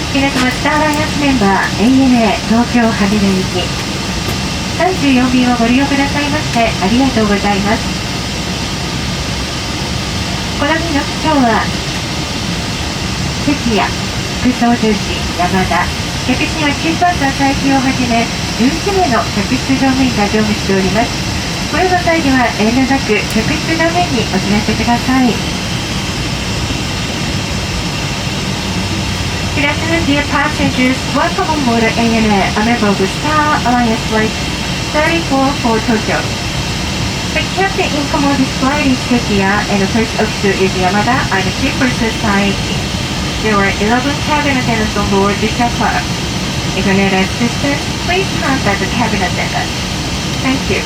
皆様、スターアライアンスメンバー ANA 東京羽田行き34便をご利用くださいましてありがとうございます。この日の機長は関谷、副操縦士山田、客室にはチーフパーサー佐伯をはじめ11名の客室乗務員が乗務しております。これの際には遠慮なく客室乗務員にお知らせください。Good afternoon, dear passengers. Welcome on board ANA, a member of Star Alliance Flight 34 for Tokyo. The captain in command of this flight is Sekiya, and the first officer is Yamada. I'm the chief person Saeki. There are 11 cabin attendants on board this aircraft. If you need assistance, please contact the cabin attendant. Thank you.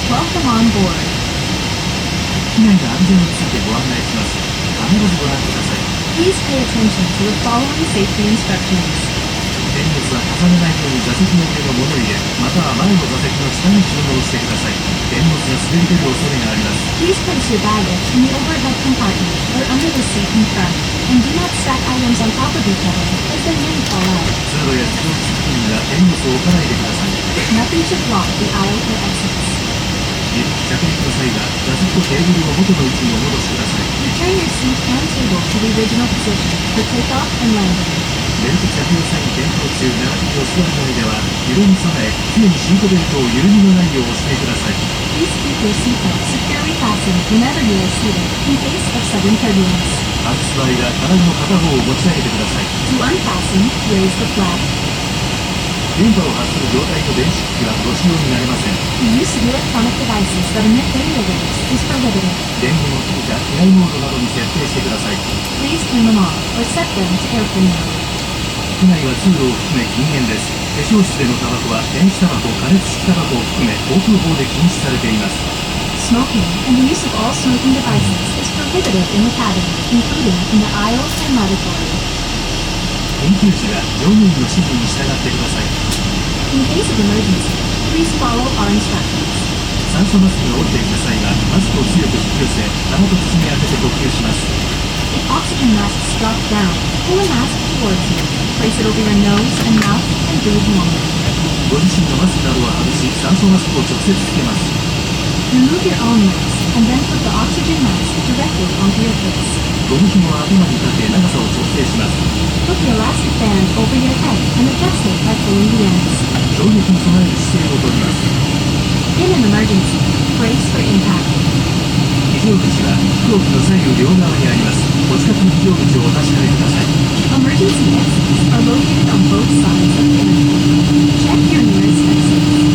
Welcome on board. 機内の安全についてご案内します。必ずご覧ください。 Please pay attention to the following safety instructions. 電物は重ねないように座席の上の物入れ、または前の座席の下に収納してください。電物が滑り出る恐れがあります。 Please place your baggage in the overhead compartment or under the seat in front, and do not stack items on top of each other, as they may fall out. 通路や自動付近には電物を置かないでください。 Nothing should block the aisle or exits. 着陸の際は座席とテーブルを元の位置にお戻しください。 Return your seat and table to the original position for takeoff and landing. ベルト着用際に点灯中、並びにお座りの上では揺れに備え、常にシートベルトを緩みのないようお締めください。 Please keep your seatbelt securely fastened whenever you are seated in case of sudden turbulence. 外す場合は金具の片方を持ち上げてください。 To unfasten, raise the flap. 電波を発する状態の電子機器はご使用になれません。 The use of electronic devices that emit radio waves is prohibited. 電源を切るか機内モードなどに設定してください。 Please turn them off or set them to airplane mode. 機内は通路を含め禁煙です。化粧室でのタバコは電子タバコ、加熱式タバコを含め航空法で禁止されています。 Smoking and the use of all smoking devices is prohibited in the cabin, including in the aisles and lavatory. 緊急時は乗務員の指示に従ってください。 In case of emergency, please follow our instructions. 酸素マスクが降りてきた際はマスクを強く引き寄せ、鼻と口に当てて呼吸します。 If oxygen masks drop down, pull a mask towards you. Place it over your nose and mouth and breathe normally. ご自身のマスクなどを外し、酸素マスクを直接つけます。 Remove your own mask and then put the oxygen mask directly onto your face. ゴム紐を頭にかけ長さを調整します。 Put the elastic band over your head and adjust it by pulling the ends. 衝撃に備える姿勢をとります。 In an emergency, brace for impact. 非常口は飛行機の左右両側にあります。お近くの非常口をお確かめください。 Emergency exits are located on both sides of the airplane. Check your nearest exits.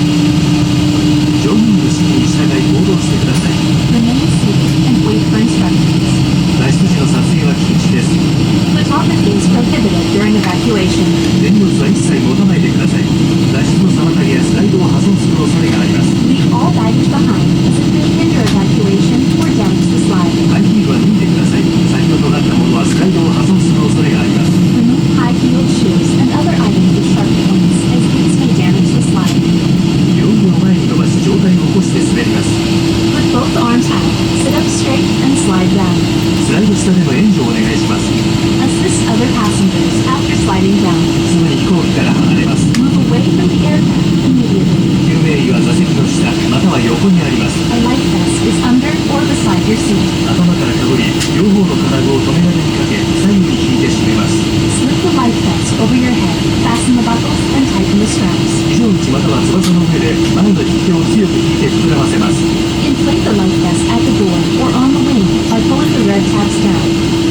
乗務員の指示に従い行動してください。 Remain seated and wait for instructions. 脱出時の撮影は禁止です。 Photography is prohibited during evacuation. 電物は一切持たないでください。脱出の妨げやスライドを破損する恐れがあります。 Leave all baggage behind as it may hinder evacuation or damage the slide. ハイヒールは脱いでください。先ほどなったものはスライドを破損する恐れがあります。 Remove high-heeled shoes and other items with sharp points as these may damage the slide. 両手を前に伸ばし上体を起こして滑ります。 Put both arms out, sit up straight and slide down. スライド下での援助をお願いします。 Assist other passengers after sliding down. すぐに飛行機から離れます。 Move away from the aircraft immediately. 救命衣は座席の下または横にあります。 A life vest is under or beside your seat. 頭からかぶり、両方の金具を留め金にかけ左右に引いて締めます。 Slip the life vest over your head, fasten the buckles, and tighten the straps. 非常口または翼の上で前の引き手を強く引いて膨らませます。 Inflate the life vest at the door or on the wing by pulling the red tabs down.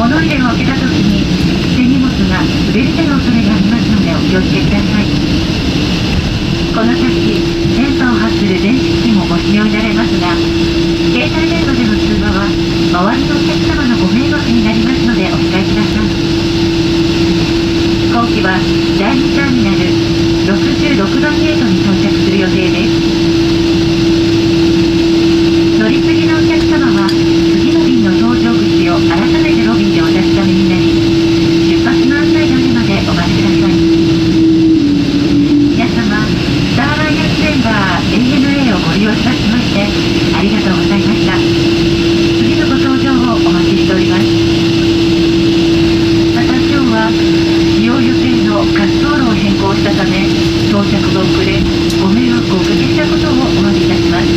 物入れを開けた時に手荷物が滑り出る恐れがありますのでお気をつけください。この先電波を発する電子機器もご使用になれますが、携帯電話での通話は周りのお客様のご迷惑になりますのでお控えください。飛行機は第2ターミナル66番ゲートに到着する予定です。乗り継ぎのお客様は次の便の搭乗口を改めてロビーでお確かめになり、出発の案内が出るまでお待ちください。皆様、スターアライアンスメンバー ANA をご利用いたしましてありがとうございました。次のご搭乗をお待ちしております。また今日は使用予定の滑走路を変更したため到着が遅れ、ご迷惑をおかけしたことをお詫びいたします。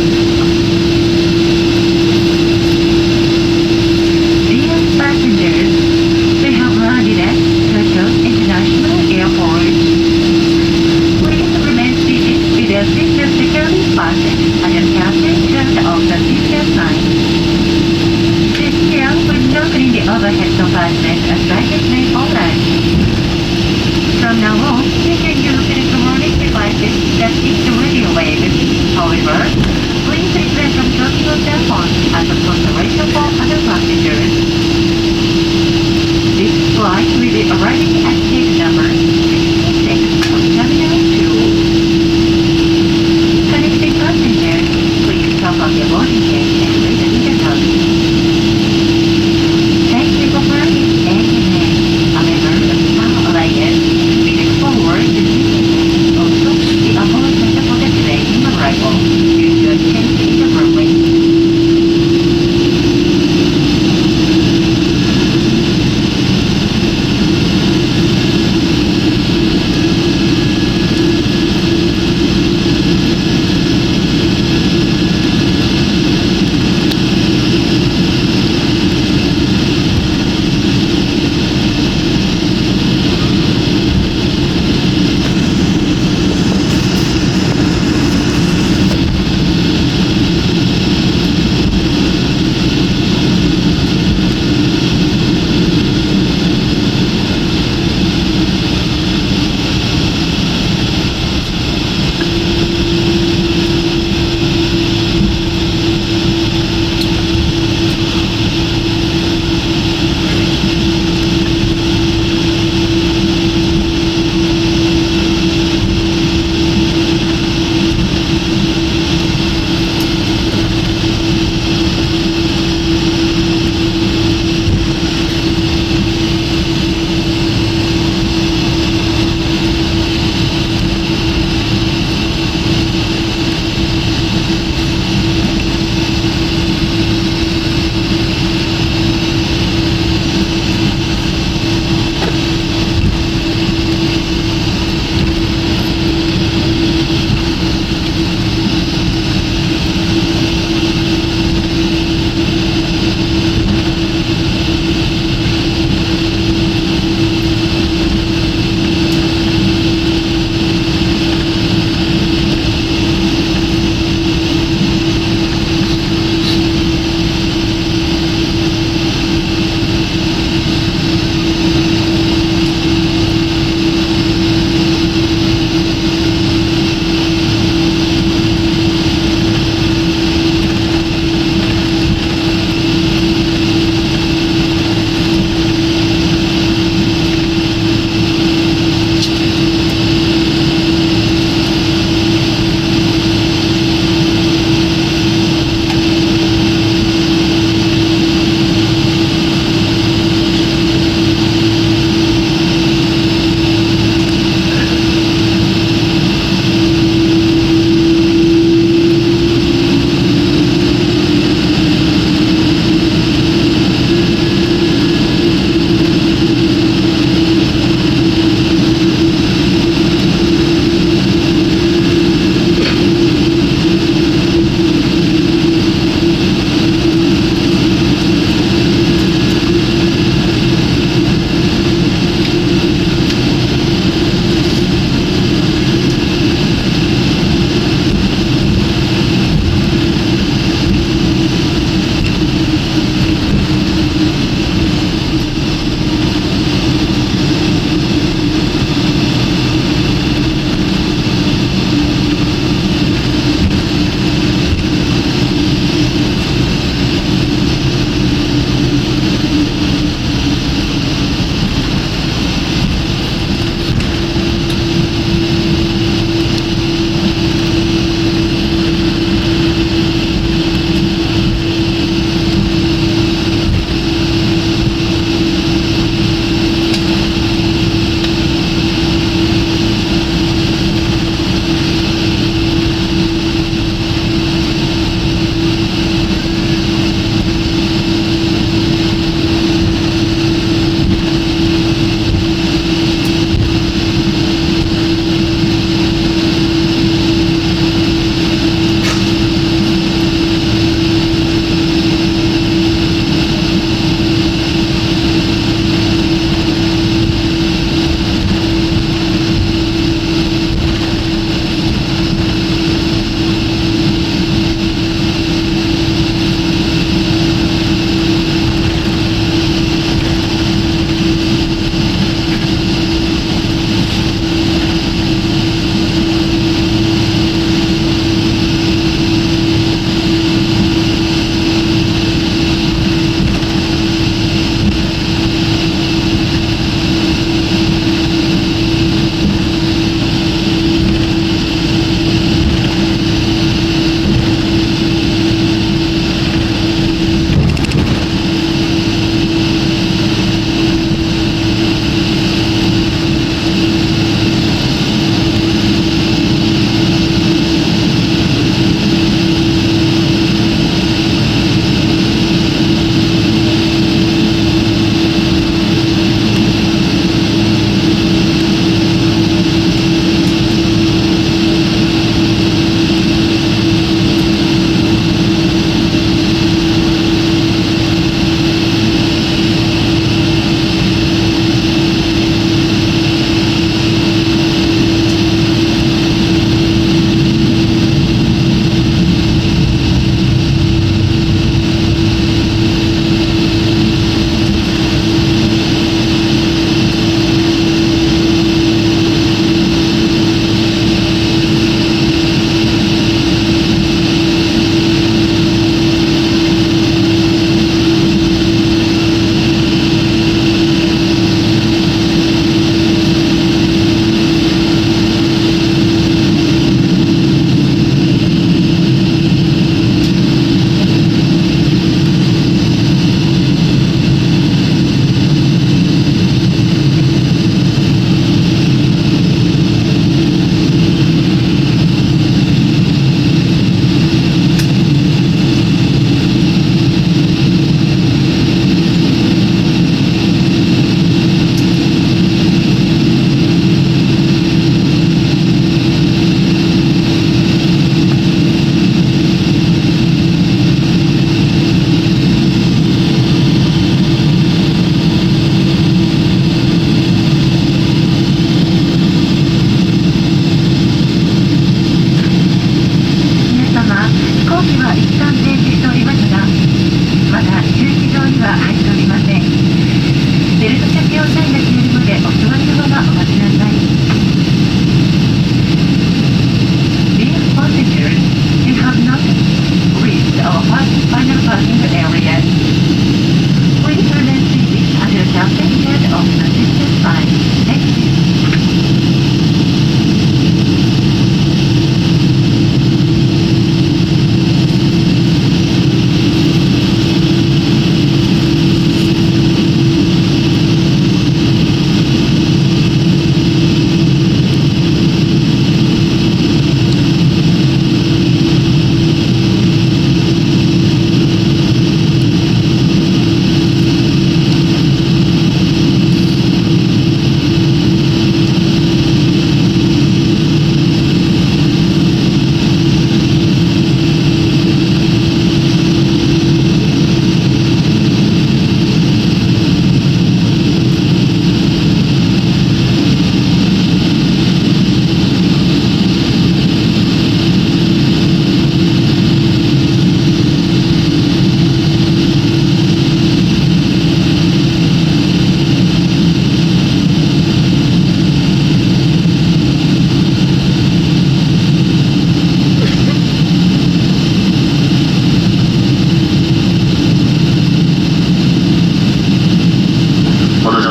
Dear passengers, we have landed at Tokyo International Airport. Please remain seated with your seatbelt securely fastened and your captain turned off the seatbelt sign. Sit here with no clean the overhead compartment as baggage may fall out. From now on, you can use electronic devices that keep the radio waves. However, please refrain from talking on cell phones as a consideration for other passengers. This flight will be arriving at gate number 66 of Terminal 2. Connecting passengers, please stop on your boarding gate and read the intercom. Thank you for flying ANA, a member of Star Alliance. We look forward to seeing you. Also, the appointment for the delay in arrival due to a change in the runway.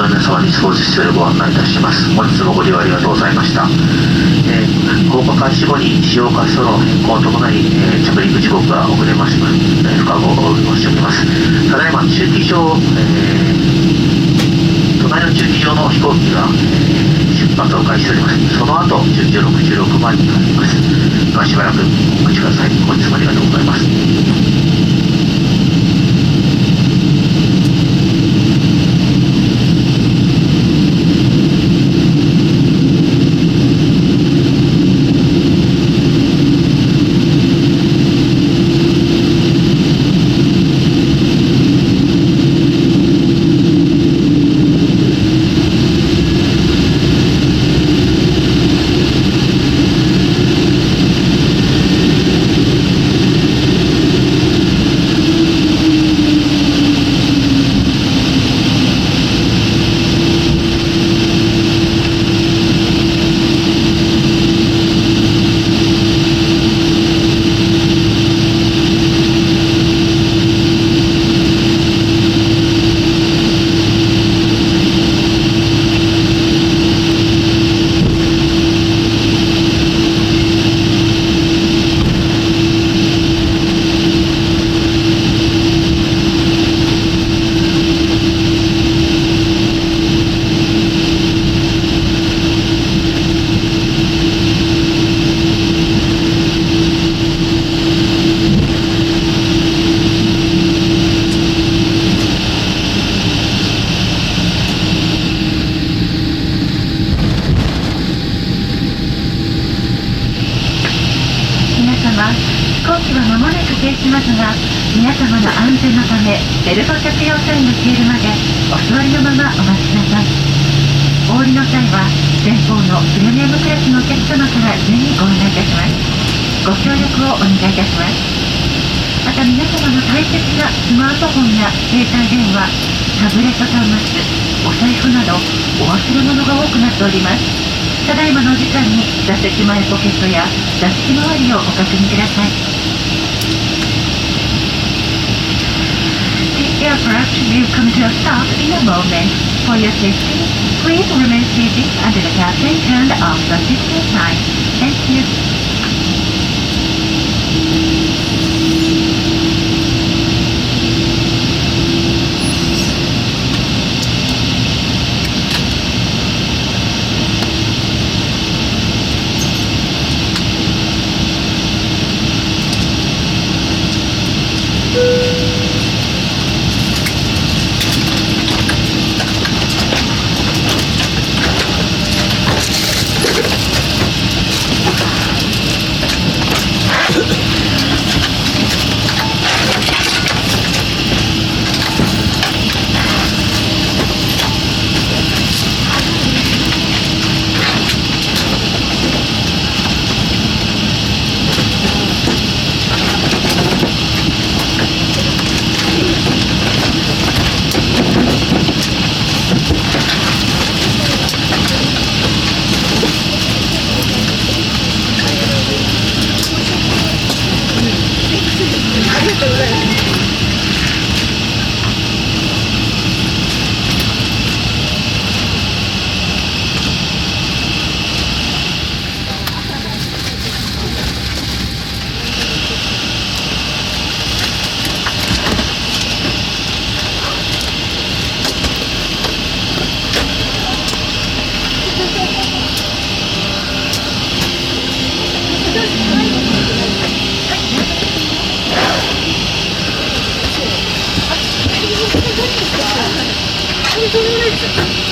皆様に少し失礼ご案内いたします。本日もご利用ありがとうございました。降下開始後に使用滑走路の変更とともに、着陸時刻が遅れまして、不可を申し上げます。ただいま中機場、隣の中機場の飛行機が、出発を開始しております。その後、中機場66番になります。しばらくお待ちください。本日もありがとうございます。しますが、皆様の安全のためベルト着用サインが消えるまでお座りのままお待ちください。お降りの際は前方のプレミアムクラスのお客様から順にご案内いたします。ご協力をお願いいたします。また皆様の大切なスマートフォンや携帯電話、タブレット端末、お財布などお忘れ物が多くなっております。ただいまのお時間に座席前ポケットや座敷周りをお確認ください。The aircraft will come to a stop in a moment. For your safety, please remain seated until the captain turned off the signal sign. Thank you. はい。